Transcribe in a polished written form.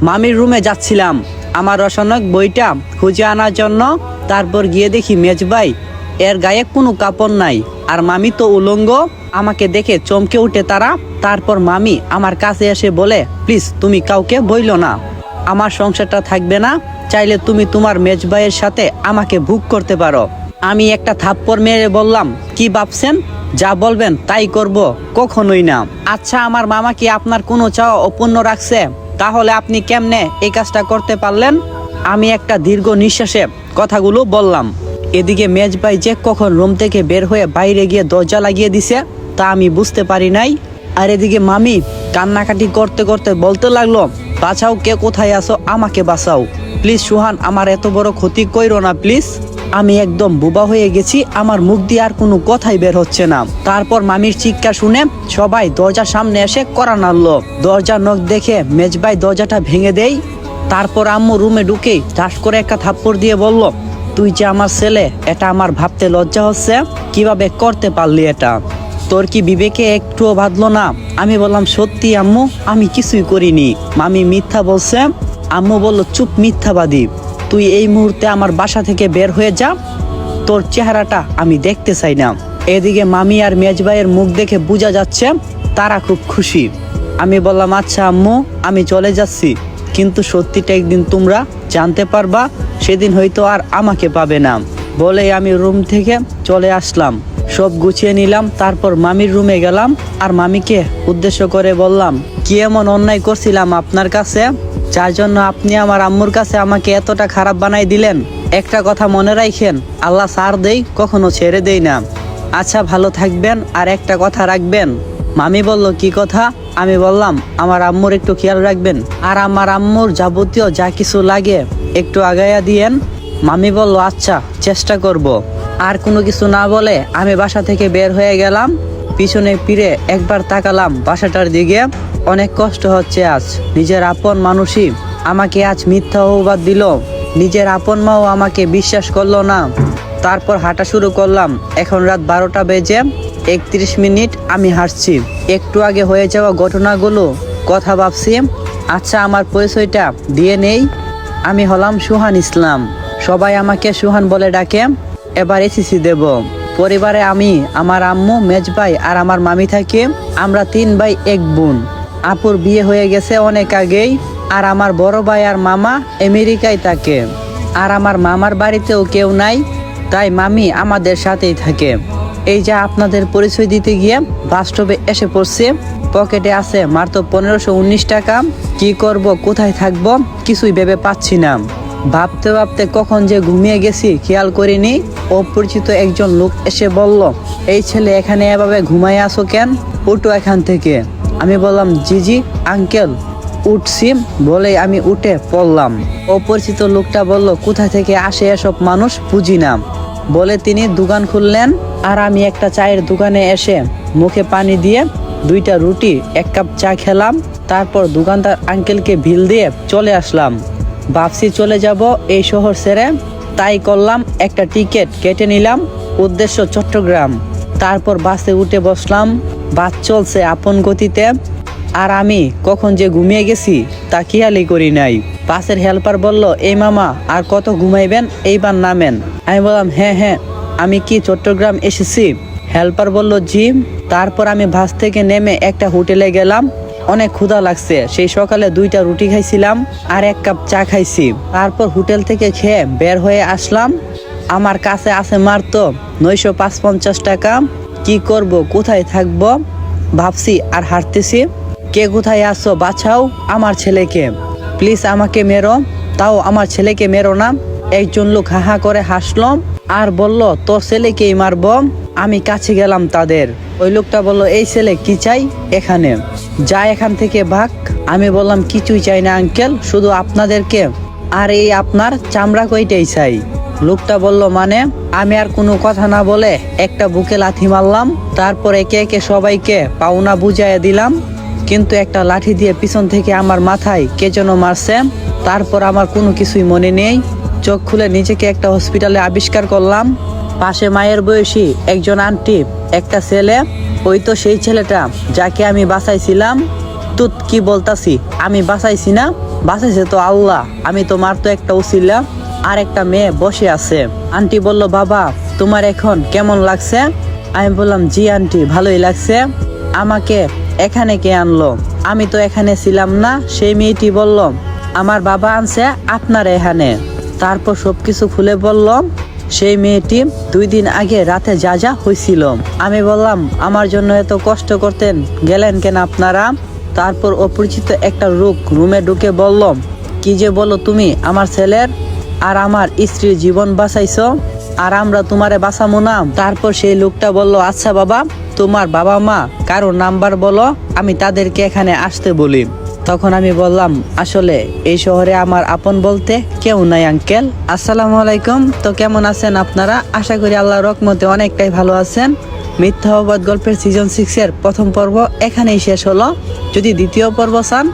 মামির রুমে যাচ্ছিলাম আমার রসায়ন বইটা খুঁজে আনার জন্য। তারপর গিয়ে দেখি মেজবাই এর গায়ে কোনো কাপড় নাই, আর মামি তো উলঙ্গ। আমাকে দেখে চমকে উঠে তারা। তারপর মামি আমার কাছে এসে বলে, প্লিজ তুমি কাউকে বইলো না, আমার সংসারটা থাকবে না, চাইলে তুমি তোমার মেজবাইয়ের সাথে আমাকে ভোগ করতে পারো। আমি একটা থাপ্পড় মেরে বললাম, কি ভাবছেন, যা বলবেন তাই করব? কখনোই না। আচ্ছা, আমার মামা কি আপনার কোনো চাওয়া অপূর্ণ রাখছে? তাহলে আপনি কেমনে এই কাজটা করতে পারলেন? আমি একটা দীর্ঘ নিঃশ্বাসে কথাগুলো বললাম। এদিকে মেজবাই যে কখন রুম থেকে বের হয়ে বাইরে গিয়ে দরজা লাগিয়ে দিছে তা আমি বুঝতে পারি নাই। আর এদিকে মামি কান্নাকাটি করতে করতে বলতে লাগলো, বাঁচাও, কে কোথায় আসো, আমাকে বাঁচাও প্লিজ। সুহান, আমার এত বড় ক্ষতি কইরো না প্লিজ। আমি একদম বোবা হয়ে গেছি, আমার মুখ দিয়ে আর কোনো কথাই বের হচ্ছে না। তারপর মামির চিৎকার শুনে সবাই দরজার সামনে এসে কড়া নাড়লো। দরজার নখ দেখে মেজবাই দরজাটা ভেঙে দেয়। তারপর আম্মু রুমে ঢুকেই ঠাস করে একটা থাপ্পড় দিয়ে বলল, তুই যে আমার ছেলে, এটা আমার ভাবতে লজ্জা হচ্ছে, কিভাবে করতে পারলি এটা? তোর কি বিবেকে একটুও বাঁধলো না? আমি বললাম, সত্যি আম্মু, আমি কিছুই করিনি। মামি মিথ্যা বলছে। আম্মু বলল, চুপ মিথ্যাবাদী, তুই এই মুহূর্তে আমার বাসা থেকে বের হয়ে যা, তোর চেহারাটা আমি দেখতে চাই না। এদিকে মামি আর মেজবাইয়ের মুখ দেখে বোঝা যাচ্ছে তারা খুব খুশি। আমি বললাম, আচ্ছা আম্মু, আমি চলে যাচ্ছি, কিন্তু সত্যিটা একদিন তোমরা জানতে পারবা, সেদিন হয়তো আর আমাকে পাবে না। বলেই আমি রুম থেকে চলে আসলাম, সব গুছিয়ে নিলাম। তারপর মামির রুমে গেলাম আর মামিকে উদ্দেশ্য করে বললাম, কি এমন অন্যায় করছিলাম আপনার কাছে, যার জন্য আপনি আমার আম্মুর কাছে আমাকে এতটা খারাপ বানাই দিলেন? একটা কথা মনে রাখেন, আল্লাহ ছাড় দেই, কখনো ছেড়ে দেই না। আচ্ছা, ভালো থাকবেন, আর একটা কথা রাখবেন। মামি বলল, কি কথা? আমি বললাম, আমার আম্মুর একটু খেয়াল রাখবেন, আর আমার আম্মুর যাবতীয় যা কিছু লাগে একটু আগাইয়া দিয়েন। মামি বলল, আচ্ছা, চেষ্টা করব। আর কোনো কিছু না বলে আমি বাসা থেকে বের হয়ে গেলাম। পিছনে ফিরে একবার তাকালাম বাসাটার দিকে। অনেক কষ্ট হচ্ছে আজ। নিজের আপন মানুষই আমাকে আজ মিথ্যা অপবাদ দিল, নিজের আপন মাও আমাকে বিশ্বাস করলো না। তারপর হাঁটা শুরু করলাম। এখন রাত 12টা বেজে 31 মিনিট। আমি হাঁটছি, একটু আগে হয়ে যাওয়া ঘটনাগুলো কথা ভাবছি। আচ্ছা, আমার পরিচয়টা দিয়ে নেই। আমি হলাম সুহান ইসলাম, সবাই আমাকে সুহান বলে ডাকে। এবার এসিসি দেব। পরিবারে আমি, আমার আম্মু, মেজভাই আর আমার মামি থাকি। আমরা 3 ভাই 1 বোন। আপুর বিয়ে হয়ে গেছে অনেক আগেই, আর আমার বড় ভাই আর মামা আমেরিকায় থাকে। আর আমার মামার বাড়িতেও কেউ নাই, তাই মামি আমাদের সাথেই থাকে। এই যে আপনাদের পরিচয় দিতে গিয়ে বাস্তবে এসে পড়ছে। পকেটে আছে মাত্র 1519 টাকা। কি করব, কোথায় থাকবো, কিছুই ভেবে পাচ্ছি না। ভাবতে ভাবতে কখন যে ঘুমিয়ে গেছি খেয়াল করিনি। অপরিচিত একজন লোক এসে বলল, এই ছেলে, এখানে এভাবে ঘুমায় আসো কেন, উঠো এখান থেকে। আমি বললাম, জি জি আঙ্কেল, উঠছি। বলে আমি উঠে পড়লাম। অপরিচিত লোকটা বলল, কোথা থেকে আসে এসব মানুষ, বুঝি না। বলে তিনি দোকান খুললেন। আর আমি একটা চায়ের দোকানে এসে মুখে পানি দিয়ে 2টা রুটি 1 কাপ চা খেলাম। তারপর দোকানদার আঙ্কেলকে বিল দিয়ে চলে আসলাম। ভাবছি চলে যাব এই শহর ছেড়ে, তাই করলাম, একটা টিকিট কেটে নিলাম, উদ্দেশ্য চট্টগ্রাম। তারপর বাসে উঠে বসলাম। বাস চলছে আপন গতিতে, আর আমি কখন যে ঘুমিয়ে গেছি তা খেয়ালই করি নাই। বাসের হেল্পার বলল, এই মামা, আর কত ঘুমাইবেন, এইবার নামেন। আমি বললাম, হ্যাঁ, আমি কি চট্টগ্রাম এসেছি? হেল্পার বলল, জি। তারপর আমি বাস থেকে নেমে একটা হোটেলে গেলাম। অনেক ক্ষুধা লাগছে, সেই সকালে 2টা রুটি খাইছিলাম আর 1 কাপ চা খাইছি। তারপর হোটেল থেকে খেয়ে বের হয়ে আসলাম। আমার কাছে আছে মাত্র 955 টাকা। কি করব, কোথায় থাকবো ভাবছি আর হাঁটতেছি। কে কোথায় আসো, বাঁচাও আমার ছেলেকে, প্লিজ আমাকে মেরো, তাও আমার ছেলেকে মেরো না। একজন লোক হাহা করে হাসলো আর বলল, তোর ছেলেকেই মারবো। আমি কাছে গেলাম তাদের। ওই লোকটা বলল, এই ছেলে কি চাই এখানে, যা এখান থেকে ভাগ। আমি বললাম, কিছুই চাই না আঙ্কেল, শুধু আপনাদেরকে আর এই আপনার চামড়া কইটাই চাই। লোকটা বলল, মানে? আমি আর কোনো কথা না বলে একটা বুকে লাথি মারলাম। তারপর একে একে সবাইকে পাওনা বুঝাইয়া দিলাম, কিন্তু একটা লাঠি দিয়ে পিছন থেকে আমার মাথায় কে যেন মারছে। তারপর আমার কোনো কিছুই মনে নেই। চোখ খুলে নিজেকে একটা হসপিটালে আবিষ্কার করলাম। পাশে মায়ের বয়সী একজন আন্টি, একটা ছেলে। ওই তো সেই ছেলেটা যাকে আমি বাঁচাইছিলাম। তুত কি বলতাছি, আমি বাঁচাইছি না, বাঁচাইছে তো আল্লাহ, আমি তোমার তো একটা উছিলা। আর একটা মেয়ে বসে আছে। আন্টি বলল, বাবা তোমার এখন কেমন লাগছে? আমি বললাম, জি আন্টি ভালোই লাগছে। আমাকে এখানে কে আনলো? আমি তো এখানে ছিলাম না। সেই মেয়েটি বলল, আমার বাবা আনছে আপনার এখানে। তারপর সবকিছু খুলে বললাম। সেই মেয়েটি 2 দিন আগে রাতে যা যা হয়েছিল। আমি বললাম, আমার জন্য এত কষ্ট করতেন, গেলেন কেন আপনারা? তারপর অপরিচিত একটা রুমে ঢুকে বললাম, কি যে বলো তুমি? আমার ছেলের আর আমার স্ত্রীর জীবন বাঁচাইছো, আর আমরা তোমারে বাঁচামো না? তারপর সেই লোকটা বলল, আচ্ছা বাবা, তোমার বাবা মা কারো নাম্বার বলো, আমি তাদেরকে এখানে আসতে বলি। তখন আমি বললাম, আসলে এই শহরে আমার আপন বলতে কেউ নাই আঙ্কেল। আসসালামু আলাইকুম। তো কেমন আছেন আপনারা? আশা করি আল্লাহর রহমতে অনেকটাই ভালো আছেন। মিথ্যা অপবাদ গল্পের সিজন 6 এর প্রথম পর্ব এখানেই শেষ হলো। যদি দ্বিতীয় পর্ব চান